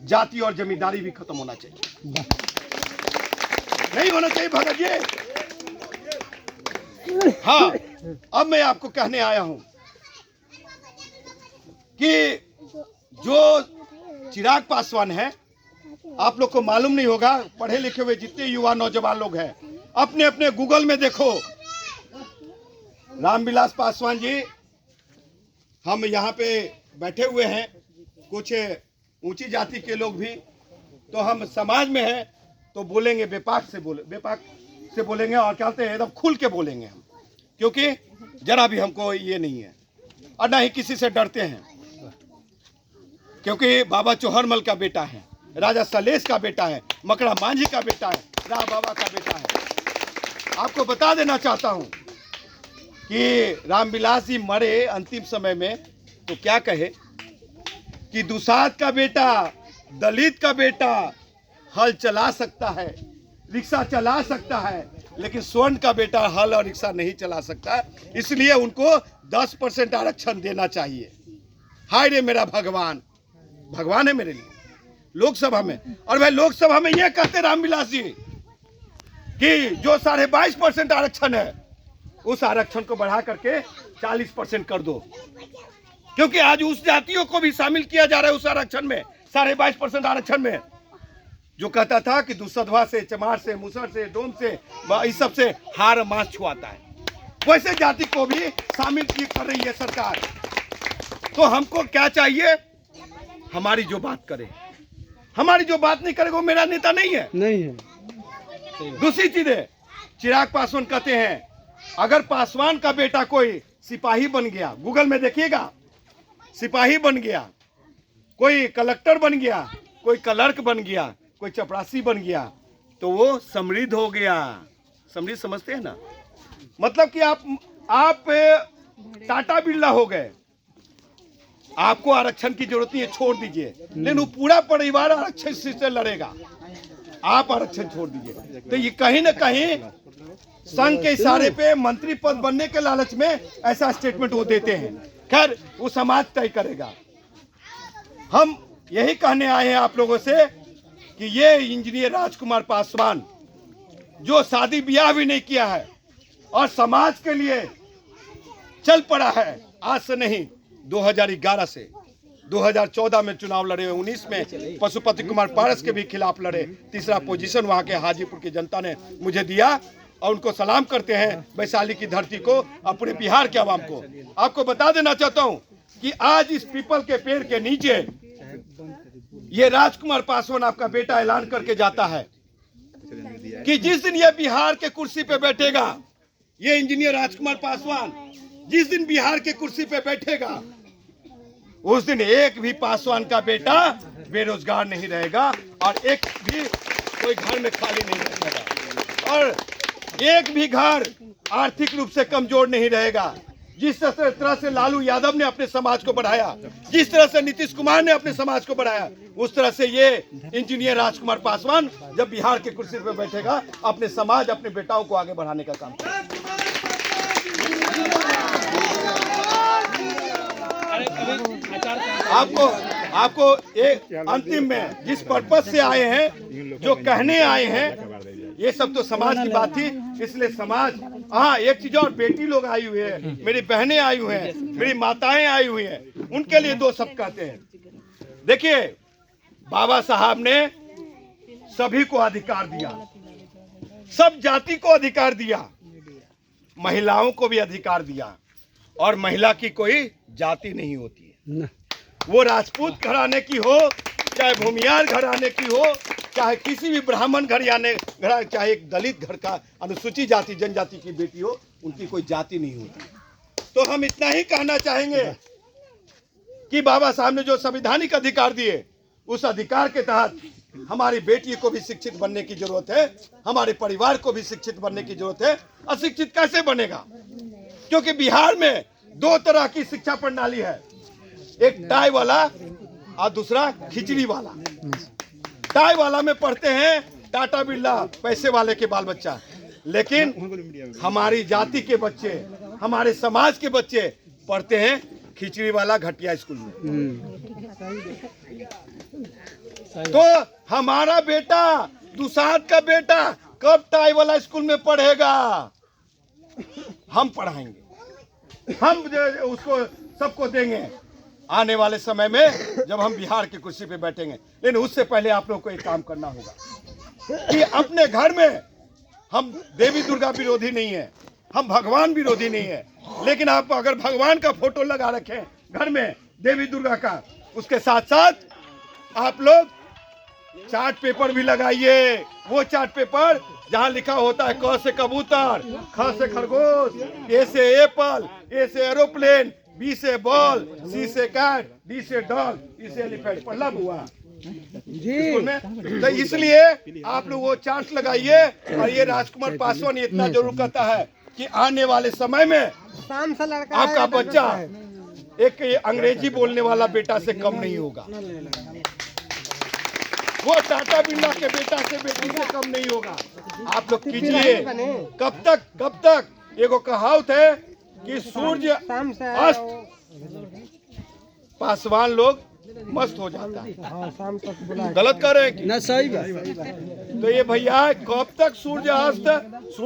जाति और जमींदारी भी खत्म होना चाहिए। नहीं होना चाहिए भगत जी। हाँ, अब मैं आपको कहने आया हूं कि जो चिराग पासवान है, आप लोग को मालूम नहीं होगा, पढ़े लिखे हुए जितने युवा नौजवान लोग हैं, अपने अपने गूगल में देखो, रामविलास पासवान जी, हम यहाँ पे बैठे हुए हैं, कुछ ऊंची जाति के लोग भी, तो हम समाज में हैं तो बोलेंगे बेपाक से बोलेंगे और क्या कहते हैं, एकदम खुल के बोलेंगे हम, क्योंकि जरा भी हमको ये नहीं है और ना ही किसी से डरते हैं, क्योंकि बाबा चौहरमल का बेटा है, राजा सलेश का बेटा है, मकड़ा मांझी का बेटा है, राह बाबा का बेटा है। आपको बता देना चाहता हूं कि रामविलास जी मरे अंतिम समय में तो क्या कहे कि दुसाध का बेटा, दलित का बेटा हल चला सकता है, रिक्शा चला सकता है, लेकिन स्वर्ण का बेटा हल और रिक्शा नहीं चला सकता, इसलिए उनको 10% आरक्षण देना चाहिए। हाय रे मेरा भगवान, भगवान है मेरे लिए लोकसभा में। और भाई लोकसभा में ये कहते रामविलास जी कि जो 22.5% आरक्षण है, उस आरक्षण को बढ़ा करके 40% कर दो, क्योंकि आज उस जातियों को भी शामिल किया जा रहा है उस आरक्षण में, 22.5% आरक्षण में। जो कहता था कि दुसधवा से, चमार से, मुसर से, डोम से, इस सब से हार मांस छुआता है, वैसे जाति को भी शामिल कर रही है सरकार। तो हमको क्या चाहिए, हमारी जो बात करे, हमारी जो बात नहीं करे वो मेरा नेता नहीं है। दूसरी चीज है, चिराग पासवान कहते हैं अगर पासवान का बेटा कोई सिपाही बन गया, गूगल में देखिएगा, सिपाही बन गया, कोई कलेक्टर बन गया, कोई क्लर्क बन गया, कोई चपरासी बन गया, तो वो समृद्ध हो गया। समृद्ध समझते हैं ना, मतलब कि आप टाटा बिरला हो गए, आपको आरक्षण की जरूरत नहीं है, छोड़ दीजिए, लेकिन वो पूरा परिवार आरक्षण से लड़ेगा, आप आरक्षण छोड़ दीजिए। तो ये कहीं ना कहीं संघ के इशारे पे मंत्री पद बनने के लालच में ऐसा स्टेटमेंट वो देते हैं। खैर वो समाज तय करेगा। हम यही कहने आए हैं आप लोगों से कि ये इंजीनियर राजकुमार पासवान जो शादी ब्याह भी नहीं किया है और समाज के लिए चल पड़ा है, आज से नहीं 2011 से 2014 में चुनाव लड़े, 19 में पशुपति कुमार पारस के भी खिलाफ लड़े, तीसरा पोजीशन वहां के हाजीपुर की जनता ने मुझे दिया और उनको सलाम करते हैं वैशाली की धरती को, अपने बिहार के आवाम को। आपको बता देना चाहता हूं कि आज इस पीपल के पेड़ के नीचे ये राजकुमार पासवान आपका बेटा ऐलान करके जाता है कि जिस दिन ये बिहार के कुर्सी पे बैठेगा, ये इंजीनियर राजकुमार पासवान जिस दिन बिहार के कुर्सी पे बैठेगा, उस दिन एक भी पासवान का बेटा बेरोजगार नहीं रहेगा और एक भी कोई घर में खाली नहीं रहेगा और एक भी घर आर्थिक रूप से कमजोर नहीं रहेगा। जिस तरह से लालू यादव ने अपने समाज को बढ़ाया, जिस तरह से नीतीश कुमार ने अपने समाज को बढ़ाया, उस तरह से ये इंजीनियर राजकुमार पासवान जब बिहार के कुर्सी पर बैठेगा, अपने समाज, अपने बेटाओं को आगे बढ़ाने का काम करेगा। आपको एक अंतिम में जिस पर्पज से आए हैं, जो कहने आए हैं, ये सब तो समाज की बात थी, इसलिए समाज, हाँ एक चीज और, बेटी लोग आई हुई है, मेरी बहनें आई हुई हैं, मेरी माताएं आई हुई हैं, उनके लिए दो शब्द कहते हैं। देखिए, बाबा साहब ने सभी को अधिकार दिया, सब जाति को अधिकार दिया, महिलाओं को भी अधिकार दिया, और महिला की कोई जाति नहीं होती है, वो राजपूत घराने की हो, चाहे भूमियार घराने की हो, चाहे किसी भी ब्राह्मण घर, चाहे एक दलित घर का अनुसूचित जाति जनजाति की बेटी हो, उनकी कोई जाति नहीं होती। तो हम इतना ही कहना चाहेंगे कि बाबा साहब ने जो संवैधानिक अधिकार दिए, उस अधिकार के तहत हमारी बेटी को भी शिक्षित बनने की जरूरत है, हमारे परिवार को भी शिक्षित बनने की जरूरत है। अशिक्षित कैसे बनेगा? क्योंकि बिहार में दो तरह की शिक्षा प्रणाली है, एक टाई वाला और दूसरा खिचड़ी वाला। टाई वाला में पढ़ते हैं टाटा बिरला, पैसे वाले के बाल बच्चा, लेकिन हमारी जाति के बच्चे, हमारे समाज के बच्चे पढ़ते हैं खिचड़ी वाला घटिया स्कूल में। तो हमारा बेटा, दुसाद का बेटा कब टाई वाला स्कूल में पढ़ेगा? हम पढ़ाएंगे, हम उसको सबको देंगे आने वाले समय में जब हम बिहार की कुर्सी पे बैठेंगे। लेकिन उससे पहले आप लोग को एक काम करना होगा कि अपने घर में, हम देवी दुर्गा विरोधी नहीं है, हम भगवान विरोधी नहीं है, लेकिन आप अगर भगवान का फोटो लगा रखें घर में देवी दुर्गा का, उसके साथ साथ आप लोग चार्ट पेपर भी लगाइए। वो चार्ट पेपर जहाँ लिखा होता है क से कबूतर, ख से खरगोश, ए से एप्पल, ए से एरोप्लेन, बी से बॉल, सी से कैट, डी से डॉग, ई से एलिफेंट, पढ़ला हुआ जी। तो इसलिए आप लोग वो चार्ट लगाइए। और ये राजकुमार पासवान इतना जरूर कहता है कि आने वाले समय में आपका बच्चा एक अंग्रेजी बोलने वाला बेटा से कम नहीं होगा, वो टाटा बिरला के बेटा से बेटी से कम नहीं होगा। आप लोग कीजिए। कब तक एगो कहावत है कि सूर्य अस्त पासवान लोग मस्त हो जाता है। गलत कर रहे हैं कि? ना, सही बात। तो ये भैया कब तक सूर्य अस्त, सूर्य